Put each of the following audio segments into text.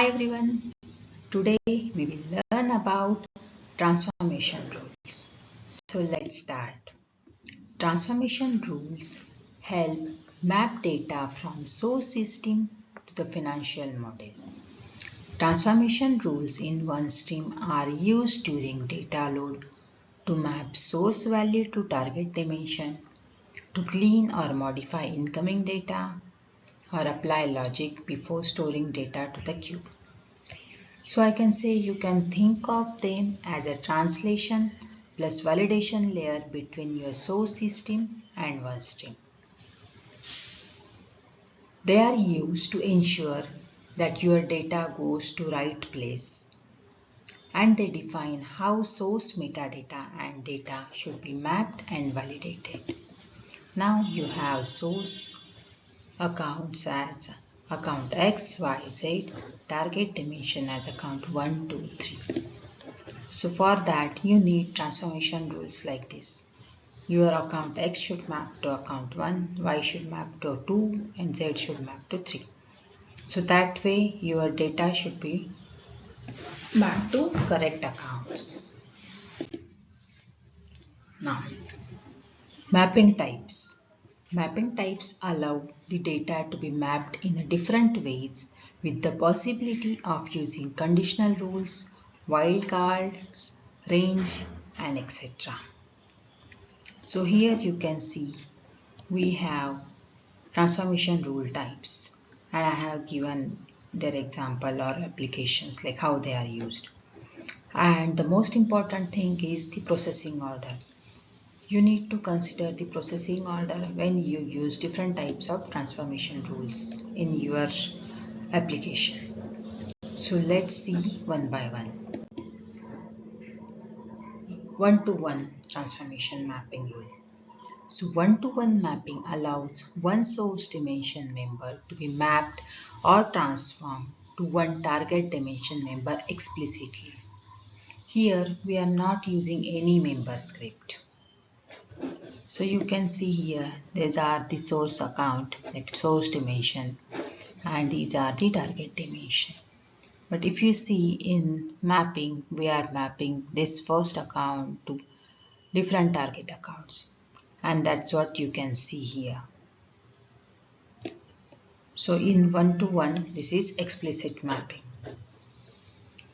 Hi everyone, today we will learn about transformation rules. So let's start. Transformation rules help map data from source system to the financial model. Transformation rules in OneStream are used during data load to map source value to target dimension, to clean or modify incoming data, or apply logic before storing data to the cube. So I can say you can think of them as a translation plus validation layer between your source system and OneStream. They are used to ensure that your data goes to right place, and they define how source metadata and data should be mapped and validated. Now you have source accounts as account X, Y, Z, target dimension as account 1, 2, 3. So for that you need transformation rules like this. Your account X should map to account 1, Y should map to 2 and Z should map to 3. So that way your data should be mapped to correct accounts. Now, mapping types. Mapping types allow the data to be mapped in different ways with the possibility of using conditional rules, wildcards, range and etc. So here you can see we have transformation rule types, and I have given their example or applications like how they are used. And the most important thing is the processing order. You need to consider the processing order when you use different types of transformation rules in your application. So let's see one by one. One-to-one transformation mapping rule. So one-to-one mapping allows one source dimension member to be mapped or transformed to one target dimension member explicitly. Here we are not using any member script. So you can see here these are the source account, like source dimension, and these are the target dimension. But if you see in mapping, we are mapping this first account to different target accounts. And that's what you can see here. So in one-to-one, this is explicit mapping.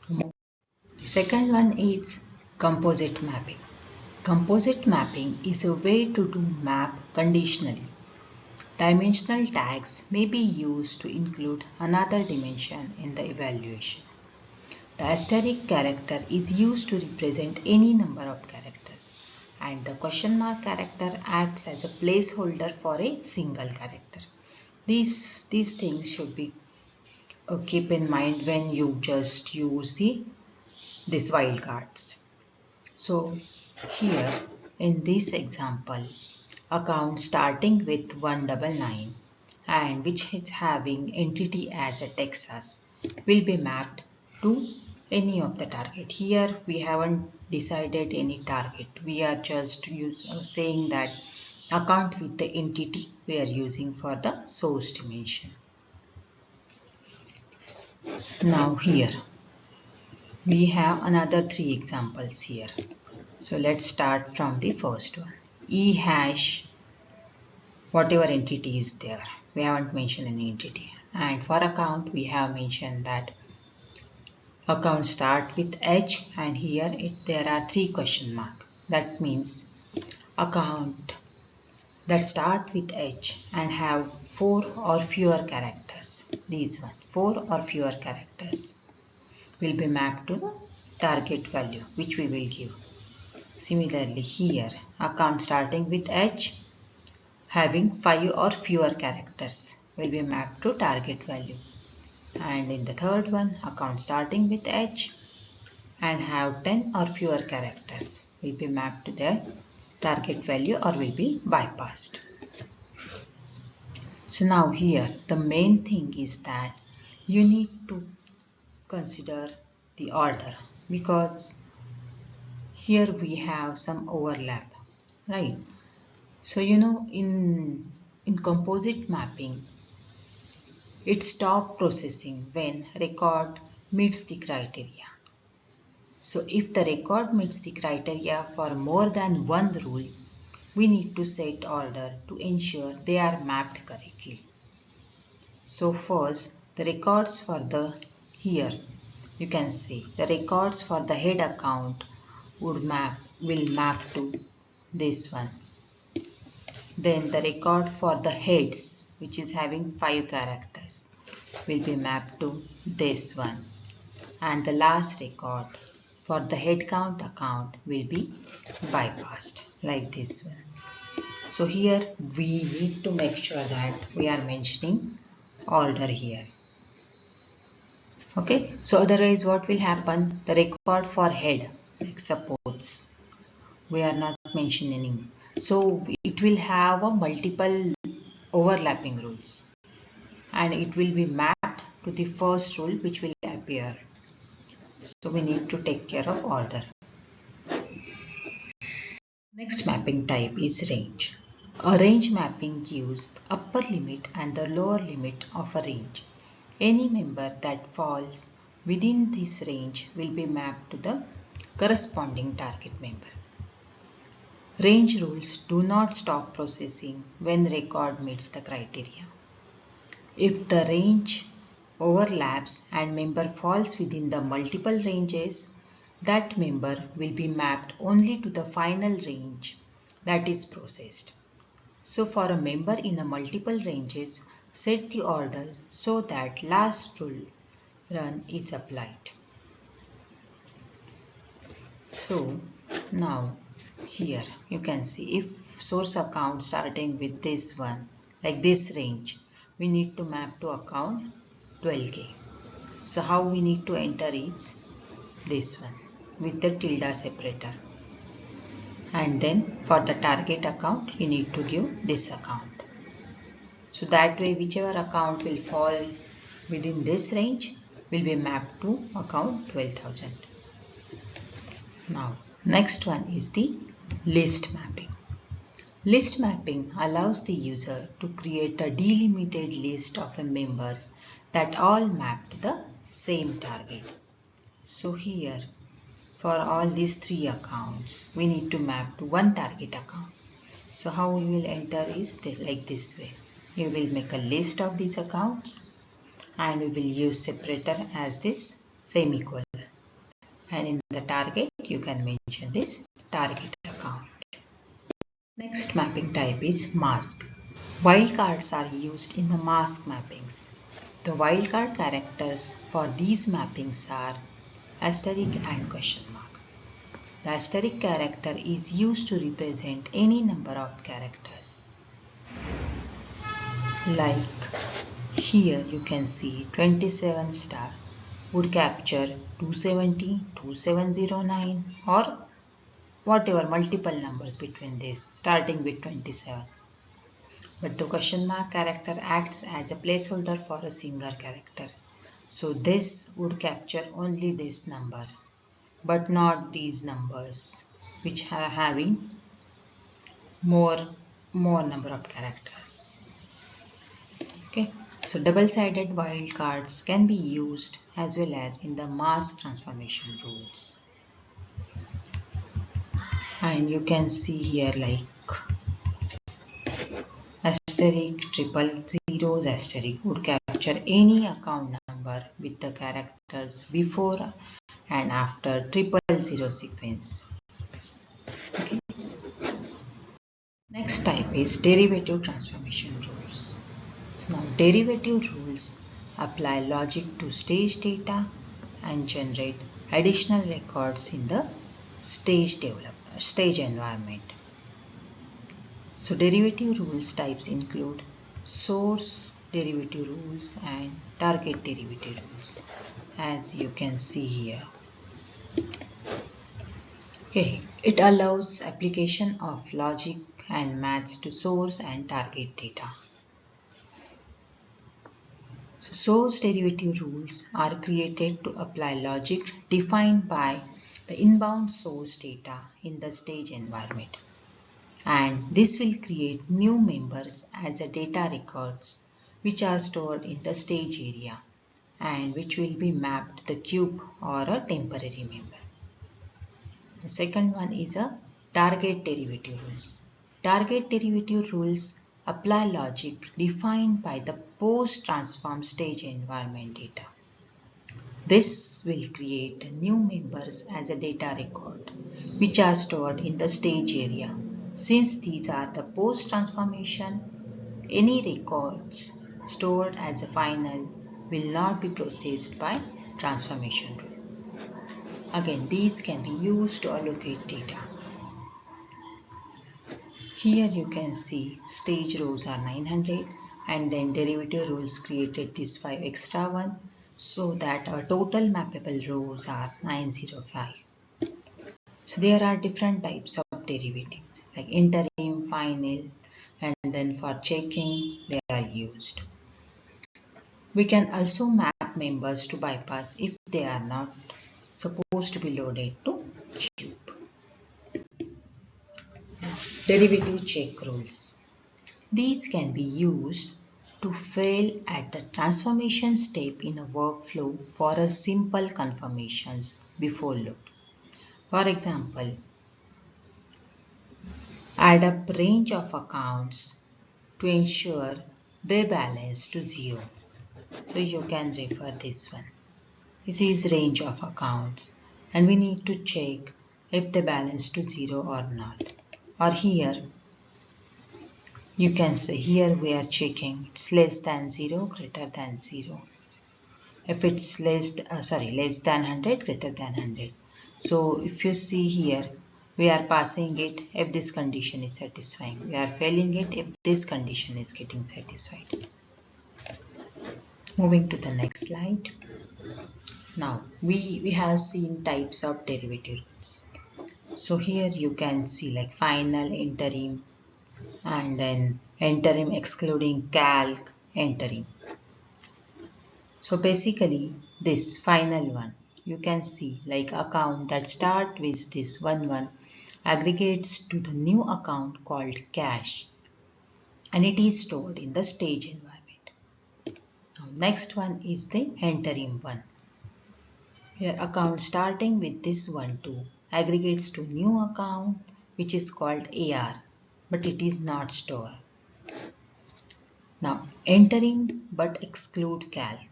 The second one is composite mapping. Composite mapping is a way to do map conditionally. Dimensional tags may be used to include another dimension in the evaluation. The asterisk character is used to represent any number of characters, and the question mark character acts as a placeholder for a single character. These things should be keep in mind when you just use these wildcards. So here in this example, account starting with 199 and which is having entity as a Texas will be mapped to any of the target. Here we haven't decided any target. We are just saying that account with the entity we are using for the source dimension. Now here we have another 3 examples here. So let's start from the first one. E hash whatever entity is there. We haven't mentioned any entity. And for account we have mentioned that account start with H, and here there are 3 question mark. That means account that start with H and have 4 or fewer characters. These 4 or fewer characters will be mapped to the target value which we will give. Similarly here account starting with H having 5 or fewer characters will be mapped to target value. And in the third one, account starting with H and have 10 or fewer characters will be mapped to their target value or will be bypassed. So now here the main thing is that you need to consider the order, because here we have some overlap, right? So in composite mapping It stops processing when record meets the criteria. So if the record meets the criteria for more than one rule, we need to set order to ensure they are mapped correctly. So first, the records for the here you can see the records for the head account will map to this one. Then the record for the heads, which is having 5 characters, will be mapped to this one. And the last record for the head count account will be bypassed like this one. So here we need to make sure that we are mentioning order here. Okay, so otherwise what will happen? The record for head, like suppose we are not mentioning, so it will have a multiple overlapping rules and it will be mapped to the first rule which will appear. So we need to take care of order. Next mapping type is range. A range mapping gives the upper limit and the lower limit of a range. Any member that falls within this range will be mapped to the corresponding target member. Range rules do not stop processing when record meets the criteria. If the range overlaps and member falls within the multiple ranges, that member will be mapped only to the final range that is processed. So for a member in a multiple ranges, set the order so that last rule run is applied. So now here you can see if source account starting with this one, like this range, we need to map to account 12K. So how we need to enter is this one with the tilde separator. And then for the target account, you need to give this account. So that way whichever account will fall within this range will be mapped to account 12,000. Now next one is the list mapping. List mapping allows the user to create a delimited list of members that all map to the same target. So here for all these 3 accounts we need to map to one target account. So how we will enter is like this way. We will make a list of these accounts and we will use separator as this semicolon. And in the target you can mention this target account. Next mapping type is mask. Wildcards are used in the mask mappings. The wildcard characters for these mappings are asterisk and question mark. The asterisk character is used to represent any number of characters. Like here you can see 27 star would capture 270, 2709 or whatever multiple numbers between this starting with 27. But the question mark character acts as a placeholder for a single character. So this would capture only this number but not these numbers which are having more number of characters. Okay, so double-sided wildcards can be used as well as in the mask transformation rules. And you can see here like asterisk, triple zeros, asterisk would capture any account number with the characters before and after 000 sequence. Okay. Next type is derivative transformation rules. So now derivative rules apply logic to stage data and generate additional records in the stage environment. So derivative rules types include source derivative rules and target derivative rules, as you can see here. Okay, it allows application of logic and maths to source and target data. So source derivative rules are created to apply logic defined by the inbound source data in the stage environment. And this will create new members as a data records which are stored in the stage area and which will be mapped to the cube or a temporary member. The second one is a target derivative rules. Target derivative rules apply logic defined by the post-transform stage environment data. This will create new members as a data record, which are stored in the stage area. Since these are the post-transformation, any records stored as a final will not be processed by transformation rule. Again, these can be used to allocate data. Here you can see stage rows are 900 and then derivative rules created this 5 extra one so that our total mappable rows are 905. So there are different types of derivatives like interim, final, and then for checking they are used. We can also map members to bypass if they are not supposed to be loaded to cube. Derivative check rules. These can be used to fail at the transformation step in a workflow for a simple confirmations before load. For example, add up range of accounts to ensure they balance to 0. So you can refer this one. This is range of accounts and we need to check if they balance to 0 or not. Or here you can say here we are checking it's less than 0, greater than 0. If it's less than 100, greater than 100. So if you see here, we are passing it if this condition is satisfying. We are failing it if this condition is getting satisfied. Moving to the next slide. Now we have seen types of derivative rules. So here you can see like final, interim, and then interim excluding calc, interim. So basically this final one you can see like account that start with this 11 aggregates to the new account called cash and it is stored in the stage environment. Now next one is the interim one. Here account starting with this 12 aggregates to new account which is called AR but it is not stored. Now interim but exclude calc.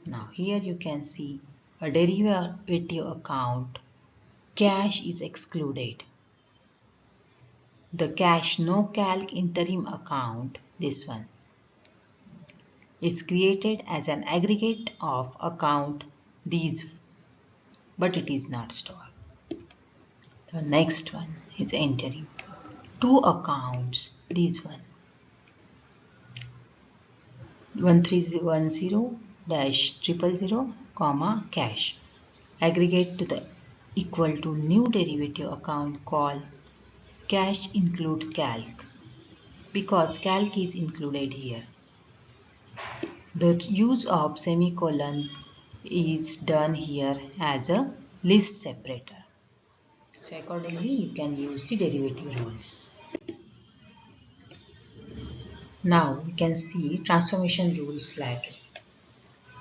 Now here you can see a derivative account cash is excluded. The cash no calc interim account, this one, is created as an aggregate of account these but it is not stored. The next one is interim. Two accounts, these one 1310-000, cash aggregate to the equal to new derivative account called cash include calc because calc is included here. The use of semicolon is done here as a list separator. So accordingly you can use the derivative rules. Now we can see transformation rules library.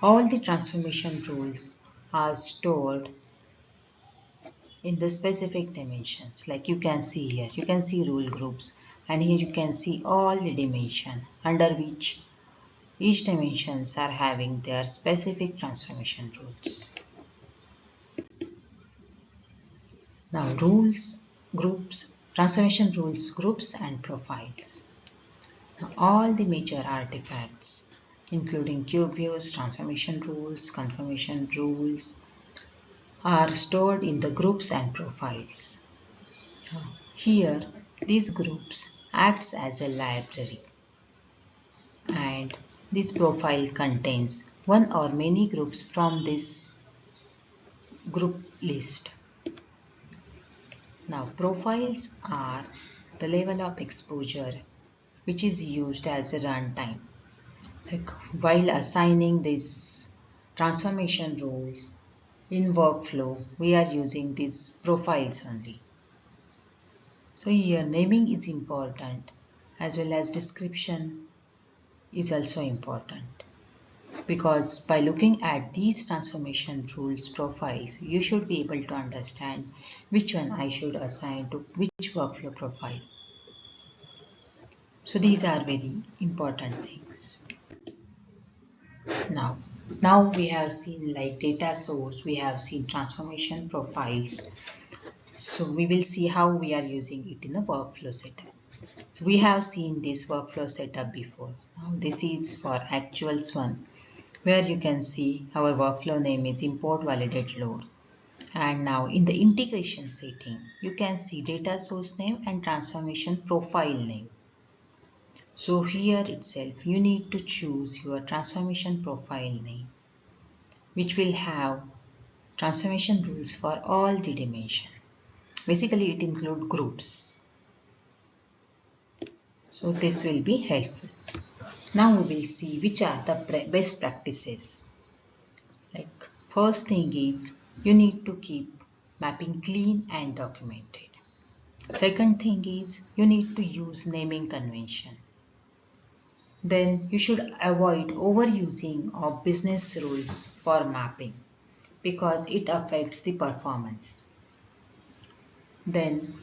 All the transformation rules are stored in the specific dimensions like you can see here. You can see rule groups and here you can see all the dimension under which each dimensions are having their specific transformation rules. Now rules, groups, transformation rules, groups and profiles. Now all the major artifacts including cube views, transformation rules, confirmation rules are stored in the groups and profiles. Here these groups acts as a library and this profile contains one or many groups from this group list. Now profiles are the level of exposure which is used as a runtime. Like while assigning these transformation rules in workflow, we are using these profiles only. So here naming is important as well as description is also important, because by looking at these transformation rules profiles, you should be able to understand which one I should assign to which workflow profile. So these are very important things. Now, we have seen like data source, we have seen transformation profiles. So we will see how we are using it in the workflow setup. So we have seen this workflow setup before. Now this is for actuals one, where you can see our workflow name is import validate load. And now in the integration setting, you can see data source name and transformation profile name. So here itself, you need to choose your transformation profile name, which will have transformation rules for all the dimension. Basically, it includes groups. So this will be helpful. Now we will see which are the best practices. Like first thing is you need to keep mapping clean and documented. Second thing is you need to use naming convention. Then you should avoid overusing of business rules for mapping because it affects the performance. Then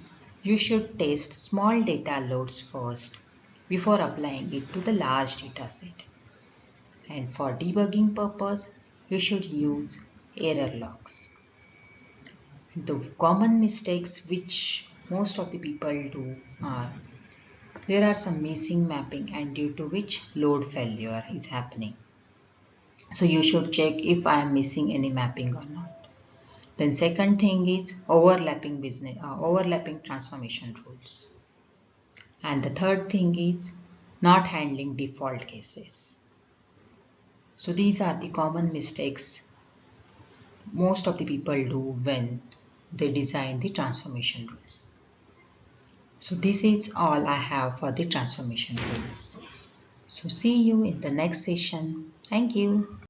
you should test small data loads first before applying it to the large data set. And for debugging purpose, you should use error logs. The common mistakes which most of the people do are there are some missing mapping and due to which load failure is happening. So you should check if I am missing any mapping or not. Then second thing is overlapping transformation rules. And the third thing is not handling default cases. So these are the common mistakes most of the people do when they design the transformation rules. So this is all I have for the transformation rules. So see you in the next session. Thank you.